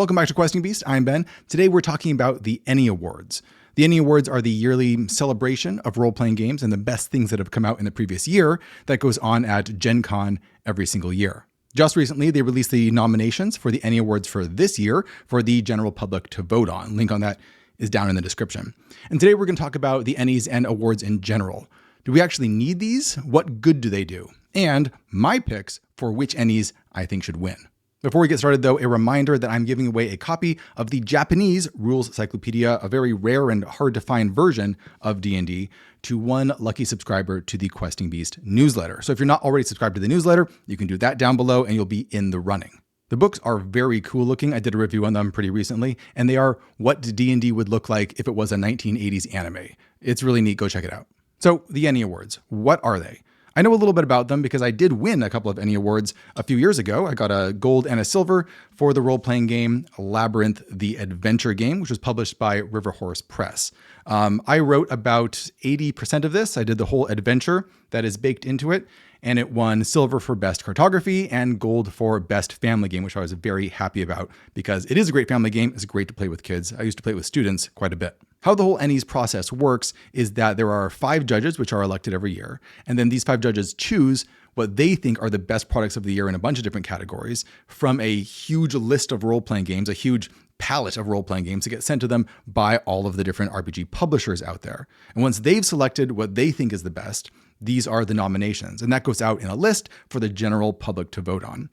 Welcome back to Questing Beast. I'm Ben. Today we're talking about the ENnie Awards. The ENnie Awards are the yearly celebration of role-playing games and the best things that have come out in the previous year that goes on at Gen Con every single year. Just recently, they released the nominations for the ENnie Awards for this year for the general public to vote on. Link on that is down in the description. And today we're going to talk about the ENnies and awards in general. Do we actually need these? What good do they do? And my picks for which ENnies I think should win. Before we get started though, a reminder that I'm giving away a copy of the Japanese Rules Cyclopedia, a very rare and hard to find version of D&D, to one lucky subscriber to the Questing Beast newsletter. So if you're not already subscribed to the newsletter, you can do that down below and you'll be in the running. The books are very cool looking. I did a review on them pretty recently, and they are what D&D would look like if it was a 1980s anime. It's really neat. Go check it out. So the ENnie Awards, what are they? I know a little bit about them because I did win a couple of ENnie Awards a few years ago. I got a gold and a silver for the role-playing game Labyrinth, the Adventure Game, which was published by Riverhorse Press. I wrote about 80% of this. I did the whole adventure that is baked into it, and it won silver for best cartography and gold for best family game, which I was very happy about because it is a great family game. It's great to play with kids. I used to play it with students quite a bit. How the whole ENnies process works is that there are 5 judges, which are elected every year. And then these 5 judges choose what they think are the best products of the year in a bunch of different categories from a huge list of role-playing games, a huge palette of role-playing games that get sent to them by all of the different RPG publishers out there. And once they've selected what they think is the best, these are the nominations. And that goes out in a list for the general public to vote on.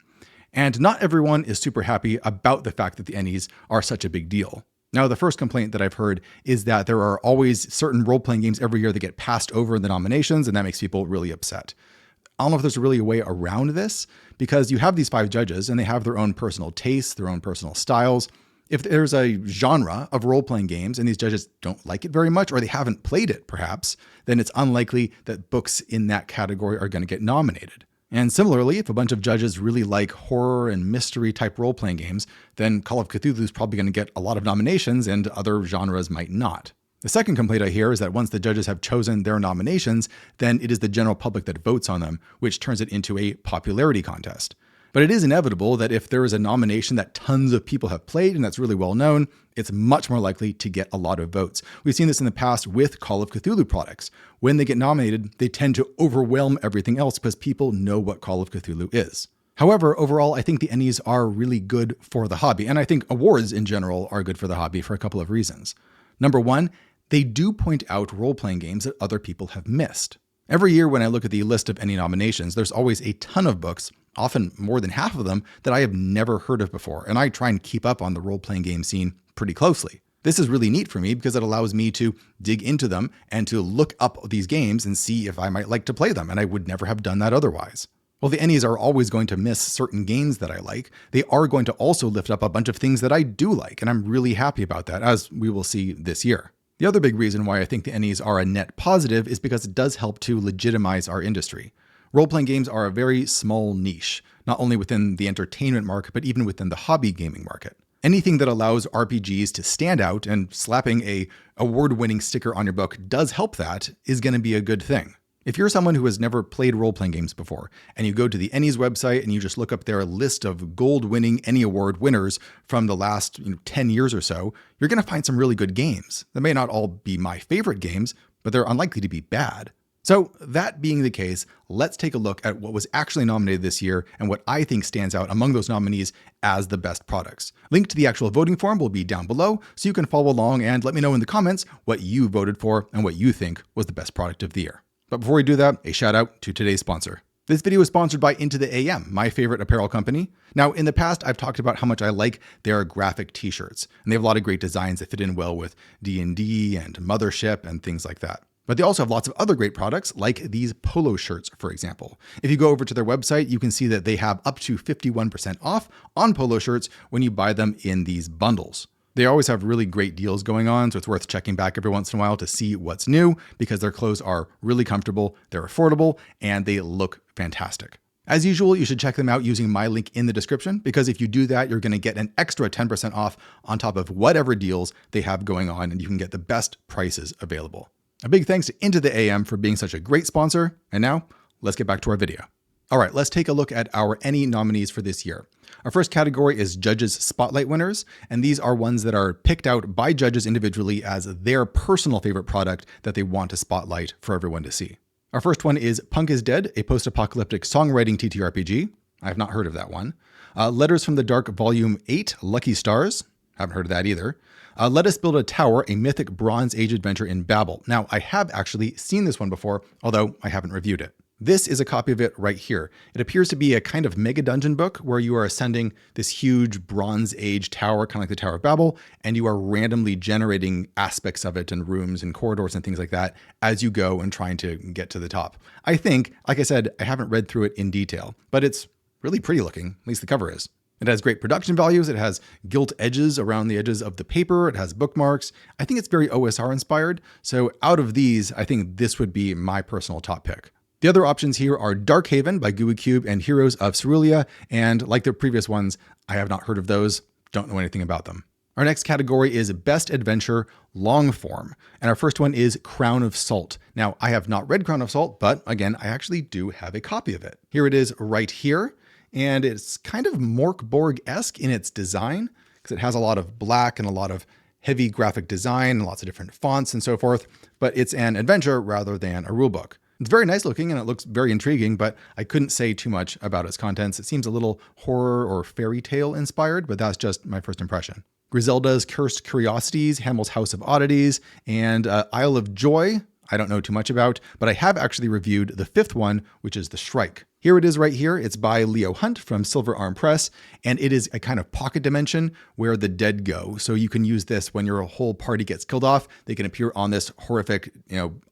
And not everyone is super happy about the fact that the ENnies are such a big deal. Now, the first complaint that I've heard is that there are always certain role-playing games every year that get passed over in the nominations, and that makes people really upset. I don't know if there's really a way around this, because you have these 5 judges, and they have their own personal tastes, their own personal styles. If there's a genre of role-playing games, and these judges don't like it very much, or they haven't played it, perhaps, then it's unlikely that books in that category are going to get nominated. And similarly, if a bunch of judges really like horror and mystery type role-playing games, then Call of Cthulhu is probably going to get a lot of nominations and other genres might not. The second complaint I hear is that once the judges have chosen their nominations, then it is the general public that votes on them, which turns it into a popularity contest. But it is inevitable that if there is a nomination that tons of people have played and that's really well known, it's much more likely to get a lot of votes. We've seen this in the past with Call of Cthulhu products. When they get nominated, they tend to overwhelm everything else because people know what Call of Cthulhu is. However, overall, I think the ENnies are really good for the hobby, and I think awards in general are good for the hobby for a couple of reasons. Number one, they do point out role-playing games that other people have missed. Every year when I look at the list of ENnie nominations, there's always a ton of books, often more than half of them, that I have never heard of before, and I try and keep up on the role-playing game scene pretty closely. This is really neat for me because it allows me to dig into them and to look up these games and see if I might like to play them, and I would never have done that otherwise. While the ENnies are always going to miss certain games that I like, they are going to also lift up a bunch of things that I do like, and I'm really happy about that, as we will see this year. The other big reason why I think the ENnies are a net positive is because it does help to legitimize our industry. Role-playing games are a very small niche, not only within the entertainment market, but even within the hobby gaming market. Anything that allows RPGs to stand out, and slapping a award-winning sticker on your book does help that, is going to be a good thing. If you're someone who has never played role-playing games before, and you go to the ENnies website and you just look up their list of gold-winning ENnie Award winners from the last 10 years or so, you're going to find some really good games. They may not all be my favorite games, but they're unlikely to be bad. So that being the case, let's take a look at what was actually nominated this year and what I think stands out among those nominees as the best products. Link to the actual voting form will be down below, so you can follow along and let me know in the comments what you voted for and what you think was the best product of the year. But before we do that, a shout out to today's sponsor. This video is sponsored by Into the AM, my favorite apparel company. Now, in the past, I've talked about how much I like their graphic t-shirts, and they have a lot of great designs that fit in well with D&D and Mothership and things like that. But they also have lots of other great products like these polo shirts, for example. If you go over to their website, you can see that they have up to 51% off on polo shirts when you buy them in these bundles. They always have really great deals going on, so it's worth checking back every once in a while to see what's new because their clothes are really comfortable, they're affordable, and they look fantastic. As usual, you should check them out using my link in the description because if you do that, you're going to get an extra 10% off on top of whatever deals they have going on, and you can get the best prices available. A big thanks to Into the AM for being such a great sponsor, and now let's get back to our video. All right, let's take a look at our Any nominees for this year. Our first category is Judges Spotlight winners, and these are ones that are picked out by judges individually as their personal favorite product that they want to spotlight for everyone to see. Our first one is Punk is Dead, a post-apocalyptic songwriting TTRPG. I have not heard of that one. Letters from the Dark Volume 8, Lucky Stars. Haven't heard of that either. Let Us Build a Tower, a mythic Bronze Age adventure in Babel. Now, I have actually seen this one before, although I haven't reviewed it. This is a copy of it right here. It appears to be a kind of mega dungeon book where you are ascending this huge Bronze Age tower, kind of like the Tower of Babel, and you are randomly generating aspects of it and rooms and corridors and things like that as you go and trying to get to the top. I think, like I said, I haven't read through it in detail, but it's really pretty looking, at least the cover is. It has great production values. It has gilt edges around the edges of the paper. It has bookmarks. I think it's very OSR inspired. So out of these, I think this would be my personal top pick. The other options here are Darkhaven by Gooey Cube and Heroes of Cerulean, and like the previous ones, I have not heard of those, don't know anything about them. Our next category is Best Adventure Long Form, and our first one is Crown of Salt. Now, I have not read Crown of Salt, but again, I actually do have a copy of it. Here it is right here, and it's kind of Morkborg-esque in its design, because it has a lot of black and a lot of heavy graphic design and lots of different fonts and so forth, but it's an adventure rather than a rulebook. It's very nice looking and it looks very intriguing, but I couldn't say too much about its contents. It seems a little horror or fairy tale inspired, but that's just my first impression. Griselda's Cursed Curiosities, Hamill's House of Oddities, and Isle of Joy, I don't know too much about, but I have actually reviewed the fifth one, which is The Shrike. Here it is right here. It's by Leo Hunt from Silver Arm Press, and it is a kind of pocket dimension where the dead go. So you can use this when your whole party gets killed off. They can appear on this horrific,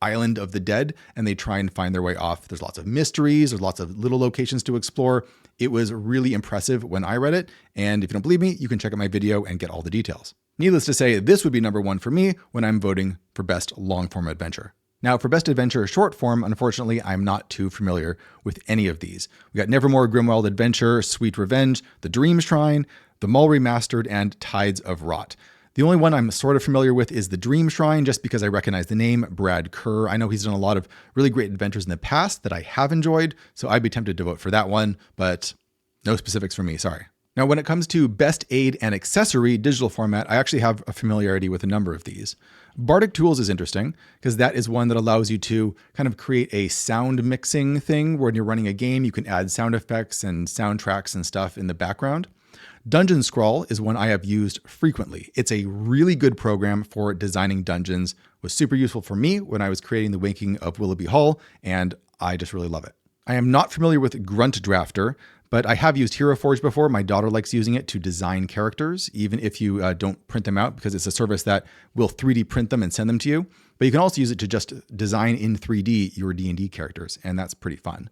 island of the dead, and they try and find their way off. There's lots of mysteries. There's lots of little locations to explore. It was really impressive when I read it, and if you don't believe me, you can check out my video and get all the details. Needless to say, this would be number one for me when I'm voting for Best Long-Form Adventure. Now, for Best Adventure Short Form, unfortunately, I'm not too familiar with any of these. We got Nevermore Grimwild Adventure, Sweet Revenge, The Dream Shrine, The Mull Remastered, and Tides of Rot. The only one I'm sort of familiar with is The Dream Shrine, just because I recognize the name, Brad Kerr. I know he's done a lot of really great adventures in the past that I have enjoyed, so I'd be tempted to vote for that one, but no specifics from me, sorry. Now, when it comes to Best Aid and Accessory digital format, I actually have a familiarity with a number of these. Bardic Tools is interesting because that is one that allows you to kind of create a sound mixing thing where when you're running a game, you can add sound effects and soundtracks and stuff in the background. Dungeon Scrawl is one I have used frequently. It's a really good program for designing dungeons. It was super useful for me when I was creating the Waking of Willoughby Hall, and I just really love it. I am not familiar with Grunt Drafter, but I have used Hero Forge before. My daughter likes using it to design characters, even if you don't print them out, because it's a service that will 3D print them and send them to you. But you can also use it to just design in 3D your D&D characters, and that's pretty fun.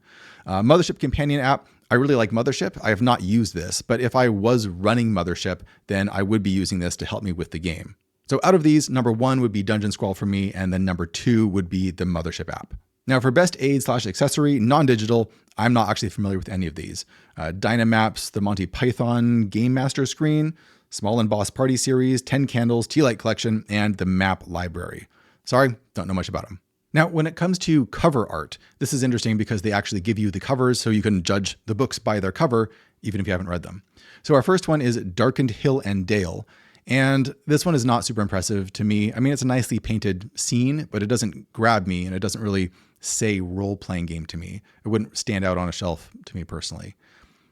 Mothership Companion app. I really like Mothership. I have not used this, but if I was running Mothership, then I would be using this to help me with the game. So out of these, number one would be Dungeon Scrawl for me, and then number two would be the Mothership app. Now for Best Aid/Accessory, non-digital, I'm not actually familiar with any of these. Dynamaps, the Monty Python Game Master Screen, Small and Boss Party Series, 10 Candles, Tea Light Collection, and the Map Library. Sorry, don't know much about them. Now, when it comes to cover art, this is interesting because they actually give you the covers so you can judge the books by their cover, even if you haven't read them. So our first one is Darkened Hill and Dale. And this one is not super impressive to me. I mean, it's a nicely painted scene, but it doesn't grab me and it doesn't really say role-playing game to me. It wouldn't stand out on a shelf to me personally.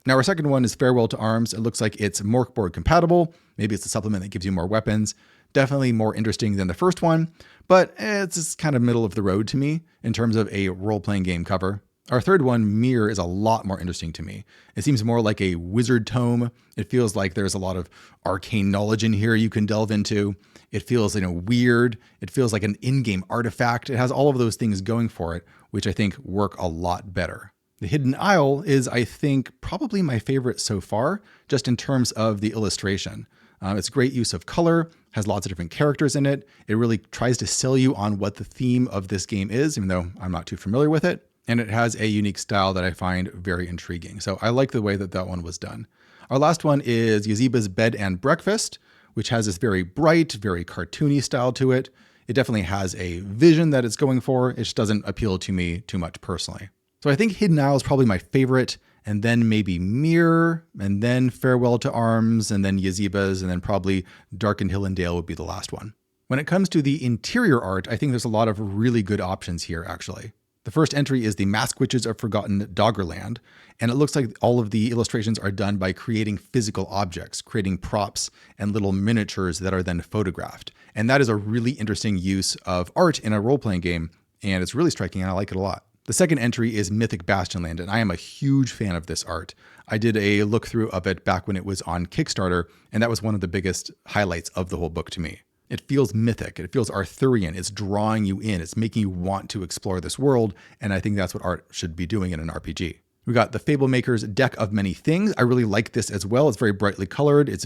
Now, our second one is Farewell to Arms. It looks like it's Morkborg compatible. Maybe it's a supplement that gives you more weapons. Definitely more interesting than the first one, but it's just kind of middle of the road to me in terms of a role-playing game cover. Our third one, Mirror, is a lot more interesting to me. It seems more like a wizard tome. It feels like there's a lot of arcane knowledge in here you can delve into. It feels, weird. It feels like an in-game artifact. It has all of those things going for it, which I think work a lot better. The Hidden Isle is, I think, probably my favorite so far, just in terms of the illustration. It's great use of color, has lots of different characters in it. It really tries to sell you on what the theme of this game is, even though I'm not too familiar with it. And it has a unique style that I find very intriguing. So I like the way that that one was done. Our last one is Yaziba's Bed and Breakfast, which has this very bright, very cartoony style to it. It definitely has a vision that it's going for. It just doesn't appeal to me too much personally. So I think Hidden Isle is probably my favorite, and then maybe Mirror, and then Farewell to Arms, and then Yazibas, and then probably Darkened Hill and Dale would be the last one. When it comes to the interior art, I think there's a lot of really good options here, actually. The first entry is the Mask Witches of Forgotten Doggerland, and it looks like all of the illustrations are done by creating physical objects, creating props and little miniatures that are then photographed. And that is a really interesting use of art in a role-playing game, and it's really striking, and I like it a lot. The second entry is Mythic Bastionland, and I am a huge fan of this art. I did a look through of it back when it was on Kickstarter, and that was one of the biggest highlights of the whole book to me. It feels mythic, it feels Arthurian, it's drawing you in, it's making you want to explore this world, and I think that's what art should be doing in an RPG. We got the Fablemaker's Deck of Many Things. I really like this as well. It's very brightly colored. It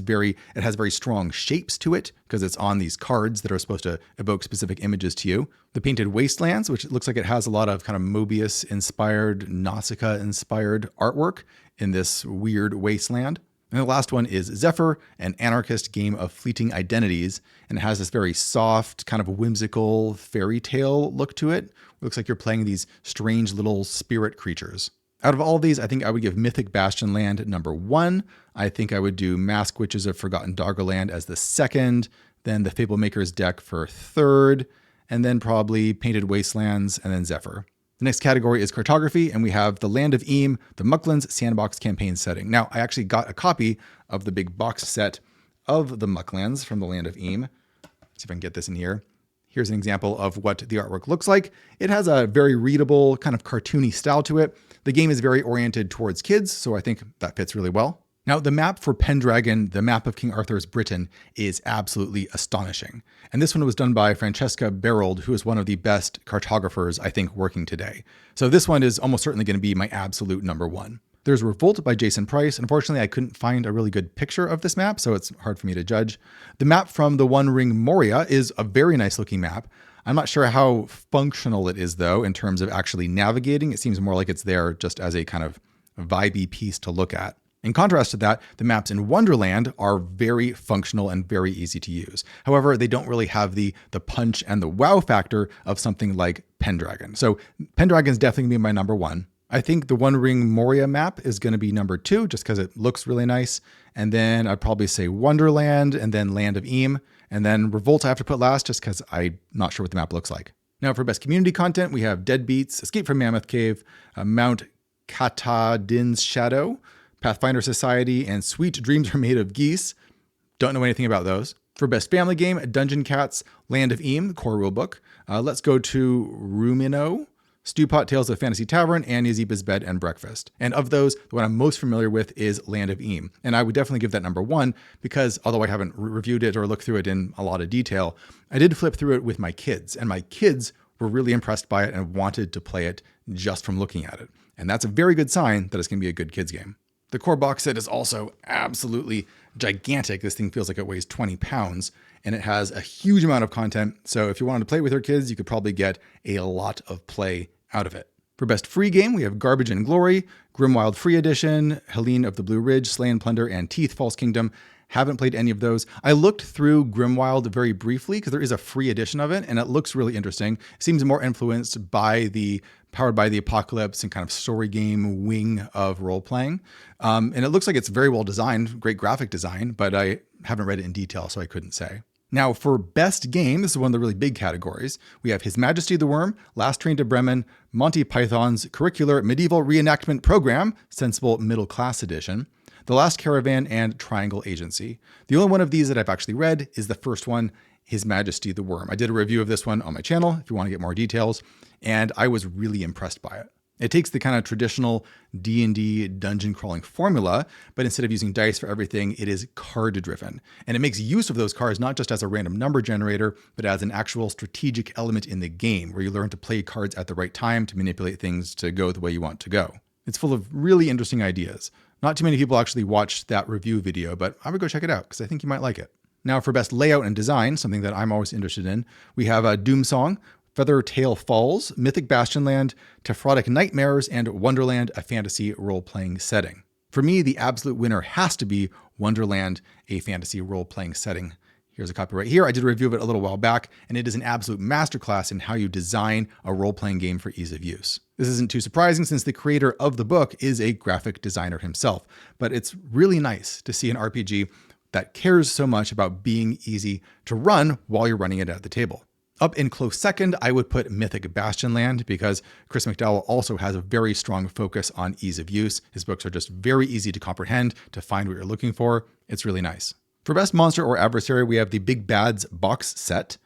has very strong shapes to it because it's on these cards that are supposed to evoke specific images to you. The Painted Wastelands, which looks like it has a lot of kind of Mobius-inspired, Nausicaa-inspired artwork in this weird wasteland. And the last one is Zephyr, an anarchist game of fleeting identities, and it has this very soft, kind of whimsical fairy tale look to it. It looks like you're playing these strange little spirit creatures. Out of all of these, I think I would give Mythic Bastionland number 1. I think I would do Mask Witches of Forgotten Doggerland as the second, then the Fablemaker's Deck for third, and then probably Painted Wastelands, and then Zephyr. The next category is cartography, and we have the Land of Eam, the Mucklands Sandbox campaign setting. Now, I actually got a copy of the big box set of the Mucklands from the Land of Eam. Let's see if I can get this in here. Here's an example of what the artwork looks like. It has a very readable, kind of cartoony style to it. The game is very oriented towards kids, so I think that fits really well. Now, the map for Pendragon, the map of King Arthur's Britain, is absolutely astonishing. And this one was done by Francesca Berold, who is one of the best cartographers, I think, working today. So this one is almost certainly going to be my absolute number 1. There's Revolt by Jason Price. Unfortunately, I couldn't find a really good picture of this map, so it's hard for me to judge. The map from the One Ring Moria is a very nice looking map. I'm not sure how functional it is, though, in terms of actually navigating. It seems more like it's there just as a kind of vibey piece to look at. In contrast to that, the maps in Wonderland are very functional and very easy to use. However, they don't really have the punch and the wow factor of something like Pendragon. So Pendragon is definitely going to be my number 1. I think the One Ring Moria map is going to be number 2 just because it looks really nice. And then I'd probably say Wonderland and then Land of Eam. And then Revolt I have to put last just because I'm not sure what the map looks like. Now for best community content, we have Deadbeats, Escape from Mammoth Cave, Mount Katahdin's Shadow, Pathfinder Society, and Sweet Dreams Are Made of Geese. Don't know anything about those. For best family game, Dungeon Cats, Land of Eam, core rulebook. Let's go to Rumino, Stewpot Tales of Fantasy Tavern, and Yaziba's Bed and Breakfast. And of those, the one I'm most familiar with is Land of Eam. And I would definitely give that number 1 because although I haven't reviewed it or looked through it in a lot of detail, I did flip through it with my kids, and my kids were really impressed by it and wanted to play it just from looking at it. And that's a very good sign that it's going to be a good kids game. The core box set is also absolutely gigantic. This thing feels like it weighs 20 pounds and it has a huge amount of content. So if you wanted to play with your kids, you could probably get a lot of play out of it. For best free game, we have Garbage and Glory, Grimwild Free Edition, Helene of the Blue Ridge, Slay and Plunder, and Teeth False Kingdom. Haven't played any of those. I looked through Grimwild very briefly because there is a free edition of it and it looks really interesting. It seems more influenced by the Powered by the Apocalypse and kind of story game wing of role-playing. And it looks like it's very well designed, great graphic design, but I haven't read it in detail, so I couldn't say. Now for best game, this is one of the really big categories. We have His Majesty the Worm, Last Train to Bremen, Monty Python's Curricular Medieval Reenactment Program, Sensible Middle Class Edition, The Last Caravan, and Triangle Agency. The only one of these that I've actually read is the first one, His Majesty the Worm. I did a review of this one on my channel if you want to get more details, and I was really impressed by it. It takes the kind of traditional D&D dungeon crawling formula, but instead of using dice for everything, it is card driven. And it makes use of those cards not just as a random number generator, but as an actual strategic element in the game where you learn to play cards at the right time to manipulate things to go the way you want to go. It's full of really interesting ideas. Not too many people actually watched that review video, but I would go check it out because I think you might like it. Now for best layout and design, something that I'm always interested in, we have a Doomsong, Feathertail Falls, Mythic Bastionland, Tefrotic Nightmares, and Wonderland, a fantasy role-playing setting. For me, the absolute winner has to be Wonderland, a fantasy role-playing setting Here's a copy right here. I did a review of it a little while back, and it is an absolute masterclass in how you design a role-playing game for ease of use. This isn't too surprising since the creator of the book is a graphic designer himself, but it's really nice to see an RPG that cares so much about being easy to run while you're running it at the table. Up in close second, I would put Mythic Bastionland because Chris McDowell also has a very strong focus on ease of use. His books are just very easy to comprehend, to find what you're looking for. It's really nice. For best monster or adversary, we have the Big Bads box set.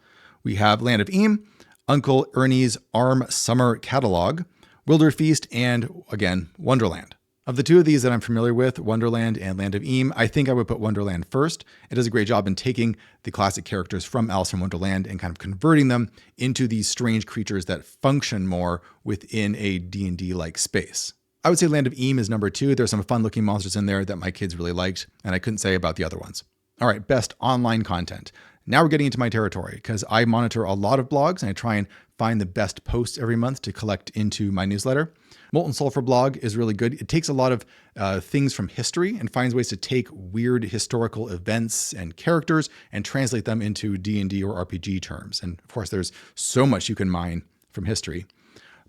We have Land of Eam, Uncle Ernie's Arm Summer Catalog, Wilderfeast, and again, Wonderland. Of the two of these that I'm familiar with, Wonderland and Land of Eam, I think I would put Wonderland first. It does a great job in taking the classic characters from Alice in Wonderland and kind of converting them into these strange creatures that function more within a D&D-like space. I would say Land of Eam is number 2. There's some fun-looking monsters in there that my kids really liked, and I couldn't say about the other ones. All right, best online content. Now we're getting into my territory because I monitor a lot of blogs and I try and find the best posts every month to collect into my newsletter. Molten Sulfur blog is really good. It takes a lot of things from history and finds ways to take weird historical events and characters and translate them into D&D or RPG terms. And of course, there's so much you can mine from history.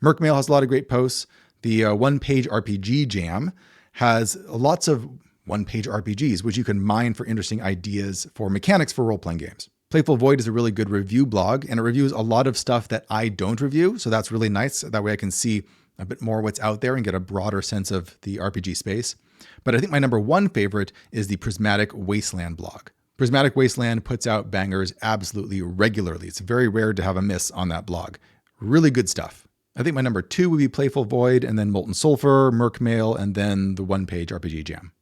Merkmail has a lot of great posts. The one-page RPG Jam has lots of one-page RPGs, which you can mine for interesting ideas for mechanics for role-playing games. Playful Void is a really good review blog, and it reviews a lot of stuff that I don't review, so that's really nice. That way I can see a bit more what's out there and get a broader sense of the RPG space. But I think my number 1 favorite is the Prismatic Wasteland blog. Prismatic Wasteland puts out bangers absolutely regularly. It's very rare to have a miss on that blog. Really good stuff. I think my number 2 would be Playful Void, and then Molten Sulfur, Merkmail, and then the one-page RPG Jam.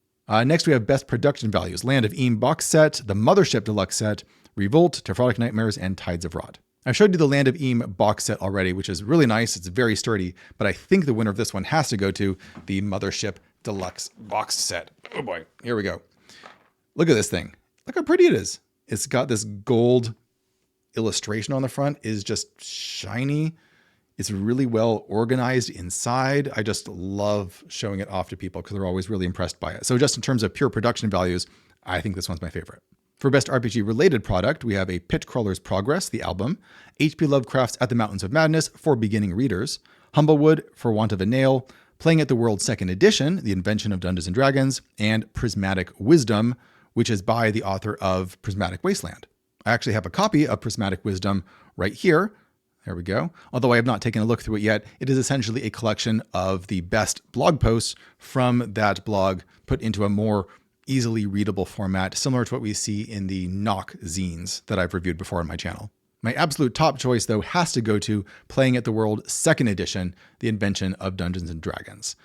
Next, we have Best Production Values, Land of Eam box set, the Mothership Deluxe set, Revolt, Tephrotic Nightmares, and Tides of Rot. I showed you the Land of Eam box set already, which is really nice. It's very sturdy, but I think the winner of this one has to go to the Mothership Deluxe box set. Oh boy, here we go. Look at this thing. Look how pretty it is. It's got this gold illustration on the front. It is just shiny. It's really well organized inside. I just love showing it off to people because they're always really impressed by it. So just in terms of pure production values, I think this one's my favorite. For Best RPG Related Product, we have a Pit Crawler's Progress, the album, H.P. Lovecraft's At the Mountains of Madness for beginning readers, Humblewood, For Want of a Nail, Playing at the World 2nd Edition, The Invention of Dungeons & Dragons, and Prismatic Wisdom, which is by the author of Prismatic Wasteland. I actually have a copy of Prismatic Wisdom right here. There we go. Although I have not taken a look through it yet, it is essentially a collection of the best blog posts from that blog put into a more easily readable format, similar to what we see in the Knock zines that I've reviewed before on my channel. My absolute top choice, though, has to go to Playing at the World 2nd Edition, The Invention of Dungeons & Dragons.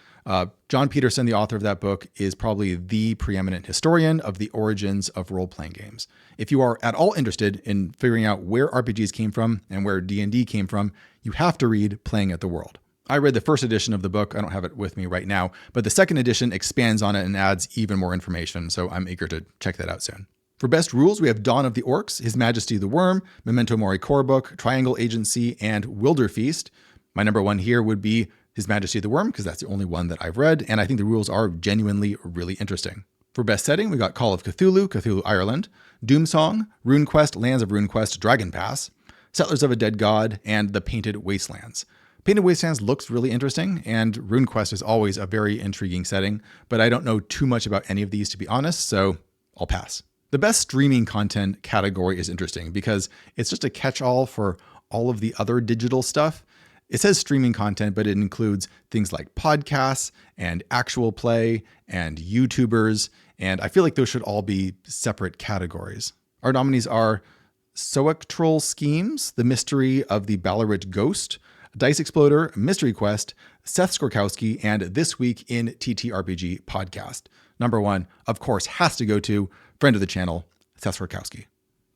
John Peterson, the author of that book, is probably the preeminent historian of the origins of role-playing games. If you are at all interested in figuring out where RPGs came from and where D&D came from, you have to read Playing at the World. I read the first edition of the book. I don't have it with me right now, but the second edition expands on it and adds even more information, so I'm eager to check that out soon. For best rules, we have Dawn of the Orcs, His Majesty the Worm, Memento Mori Core Book, Triangle Agency, and Wilderfeast. My number 1 here would be His Majesty the Worm, because that's the only one that I've read, and I think the rules are genuinely really interesting. For best setting, we got Call of Cthulhu, Cthulhu Ireland, Doomsong, RuneQuest, Lands of RuneQuest, Dragon Pass, Settlers of a Dead God, and The Painted Wastelands. Painted Wastelands looks really interesting, and RuneQuest is always a very intriguing setting, but I don't know too much about any of these, to be honest, so I'll pass. The best streaming content category is interesting because it's just a catch-all for all of the other digital stuff. It says streaming content, but it includes things like podcasts and actual play and YouTubers, and I feel like those should all be separate categories. Our nominees are Soectrol Schemes, The Mystery of the Ballarat Ghost, Dice Exploder, Mystery Quest, Seth Skorkowski, and This Week in TTRPG Podcast. Number 1, of course, has to go to friend of the channel, Seth Skorkowski.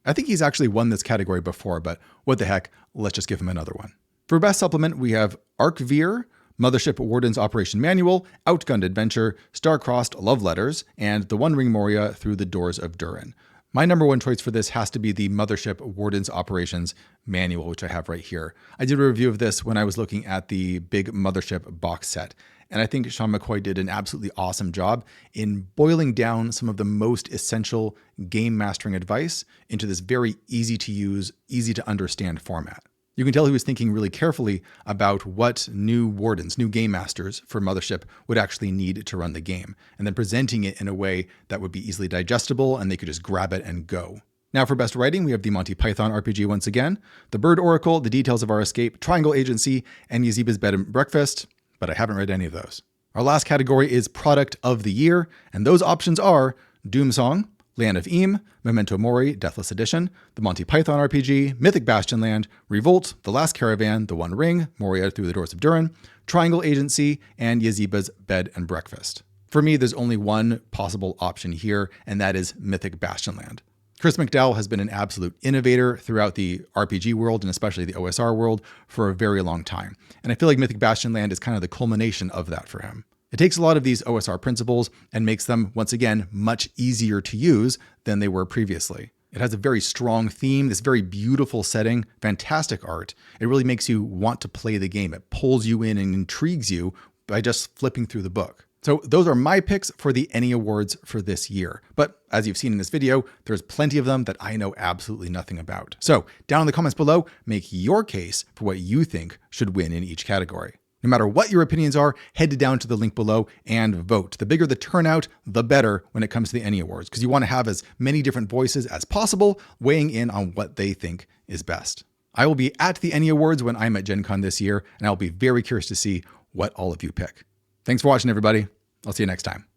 I think he's actually won this category before, but what the heck, let's just give him another one. For Best Supplement, we have Arc-Veer, Mothership Warden's Operation Manual, Outgunned Adventure, Star-Crossed Love Letters, and The One Ring Moria Through the Doors of Durin. My number one choice for this has to be the Mothership Warden's Operations Manual, which I have right here. I did a review of this when I was looking at the big Mothership box set, and I think Sean McCoy did an absolutely awesome job in boiling down some of the most essential game mastering advice into this very easy to use, easy to understand format. You can tell he was thinking really carefully about what new wardens, new game masters for Mothership would actually need to run the game, and then presenting it in a way that would be easily digestible and they could just grab it and go. Now for best writing, we have the Monty Python RPG once again, The Bird Oracle, The Details of Our Escape, Triangle Agency, and Yazeba's Bed and Breakfast, but I haven't read any of those. Our last category is Product of the Year, and those options are Doomsong, Land of Eam, Memento Mori, Deathless Edition, the Monty Python RPG, Mythic Bastionland, Revolt, The Last Caravan, The One Ring, Moria Through the Doors of Durin, Triangle Agency, and Yazeba's Bed and Breakfast. For me, there's only one possible option here, and that is Mythic Bastionland. Chris McDowell has been an absolute innovator throughout the RPG world, and especially the OSR world, for a very long time. And I feel like Mythic Bastionland is kind of the culmination of that for him. It takes a lot of these OSR principles and makes them, once again, much easier to use than they were previously. It has a very strong theme, this very beautiful setting, fantastic art. It really makes you want to play the game. It pulls you in and intrigues you by just flipping through the book. So those are my picks for the ENnie Awards for this year. But as you've seen in this video, there's plenty of them that I know absolutely nothing about. So down in the comments below, make your case for what you think should win in each category. No matter what your opinions are, head down to the link below and vote. The bigger the turnout, the better when it comes to the ENnie Awards, because you want to have as many different voices as possible weighing in on what they think is best. I will be at the ENnie Awards when I'm at Gen Con this year, and I'll be very curious to see what all of you pick. Thanks for watching, everybody. I'll see you next time.